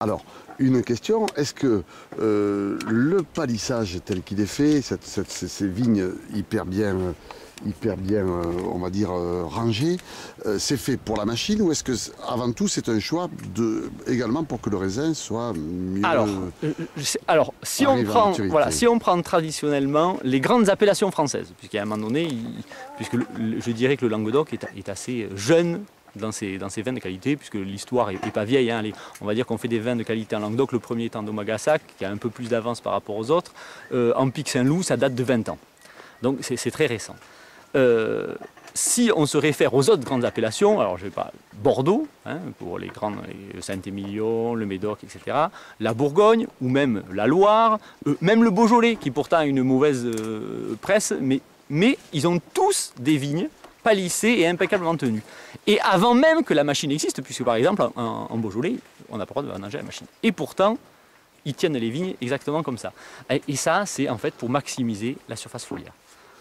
Alors, une question, est-ce que le palissage tel qu'il est fait, ces vignes hyper bien, on va dire, rangées, c'est fait pour la machine ou est-ce que, avant tout, c'est un choix également pour que le raisin soit mieux Alors si on prend traditionnellement les grandes appellations françaises, puisqu'à un moment donné, je dirais que le Languedoc est assez jeune dans ses vins de qualité, puisque l'histoire n'est pas vieille. Hein. On va dire qu'on fait des vins de qualité en Languedoc, le premier étant d'Omagassac, qui a un peu plus d'avance par rapport aux autres. En Pic Saint-Loup, ça date de 20 ans. Donc c'est très récent. Si on se réfère aux autres grandes appellations, alors je vais pas Bordeaux, hein, pour les grandes, Saint-Émilion, le Médoc, etc., la Bourgogne, ou même la Loire, même le Beaujolais, qui pourtant a une mauvaise presse, mais ils ont tous des vignes palissées et impeccablement tenues. Et avant même que la machine existe, puisque par exemple en Beaujolais, on n'a pas le droit de vendanger à la machine. Et pourtant, ils tiennent les vignes exactement comme ça. Et ça, c'est en fait pour maximiser la surface foliaire.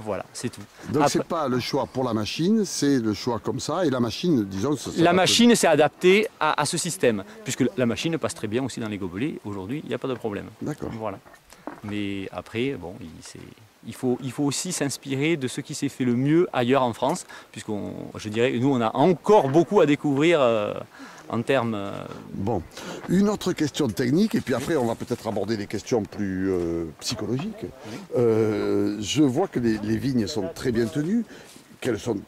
Voilà, c'est tout. Donc c'est pas le choix pour la machine, c'est le choix comme ça, et la machine, disons... La machine s'est adaptée à ce système, puisque la machine passe très bien aussi dans les gobelets, aujourd'hui, il n'y a pas de problème. D'accord. Voilà. Mais après, bon, il faut aussi s'inspirer de ce qui s'est fait le mieux ailleurs en France, je dirais, nous on a encore beaucoup à découvrir en termes... Bon, une autre question technique, et puis après on va peut-être aborder des questions plus psychologiques. Je vois que les vignes sont très bien tenues.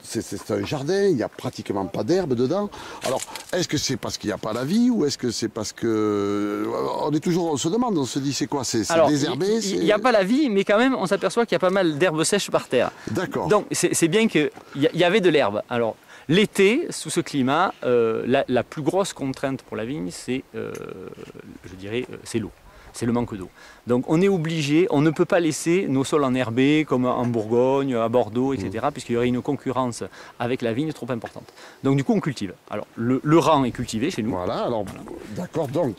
C'est un jardin, il n'y a pratiquement pas d'herbe dedans. Alors, est-ce que c'est parce qu'il n'y a pas la vie ou est-ce que c'est parce que... on se demande, on se dit c'est quoi? C'est désherbé? Il n'y a pas la vie, mais quand même on s'aperçoit qu'il y a pas mal d'herbes sèches par terre. D'accord. Donc c'est bien qu'il y avait de l'herbe. Alors l'été, sous ce climat, la plus grosse contrainte pour la vigne, c'est je dirais, c'est l'eau. C'est le manque d'eau. Donc on est obligé, on ne peut pas laisser nos sols enherbés comme en Bourgogne, à Bordeaux, etc. Puisqu'il y aurait une concurrence avec la vigne trop importante. Donc du coup on cultive. Alors le rang est cultivé chez nous. Voilà, alors d'accord, donc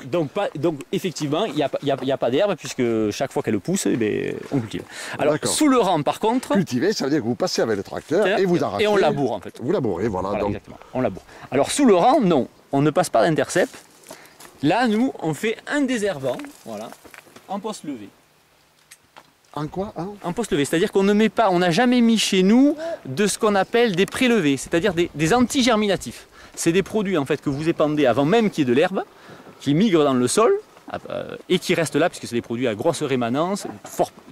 effectivement il n'y a pas d'herbe puisque chaque fois qu'elle pousse, on cultive. Alors sous le rang par contre... Cultiver, ça veut dire que vous passez avec le tracteur et vous arrachez. Et on laboure en fait. Vous labourez, voilà. Donc... Exactement, on laboure. Alors sous le rang, non, on ne passe pas d'intercept. Là, nous, on fait un désherbant, voilà, en poste levé. En quoi En poste levé, c'est-à-dire qu'on ne met pas, on n'a jamais mis chez nous de ce qu'on appelle des prélevés, c'est-à-dire des antigerminatifs. C'est des produits en fait que vous épandez avant même qu'il y ait de l'herbe, qui migrent dans le sol et qui restent là, puisque c'est des produits à grosse rémanence,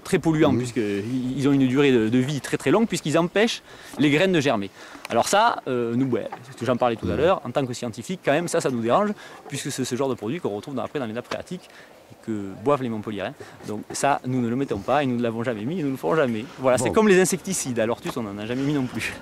très polluants, puisqu'ils ont une durée de vie très très longue, puisqu'ils empêchent les graines de germer. Alors ça, nous, j'en parlais tout à l'heure, en tant que scientifique, quand même, ça nous dérange, puisque c'est ce genre de produit qu'on retrouve après dans les nappes phréatiques, et que boivent les Montpelliérains. Donc ça, nous ne le mettons pas, et nous ne l'avons jamais mis, et nous ne le ferons jamais. Voilà, bon. C'est comme les insecticides, à l'ortus, on n'en a jamais mis non plus.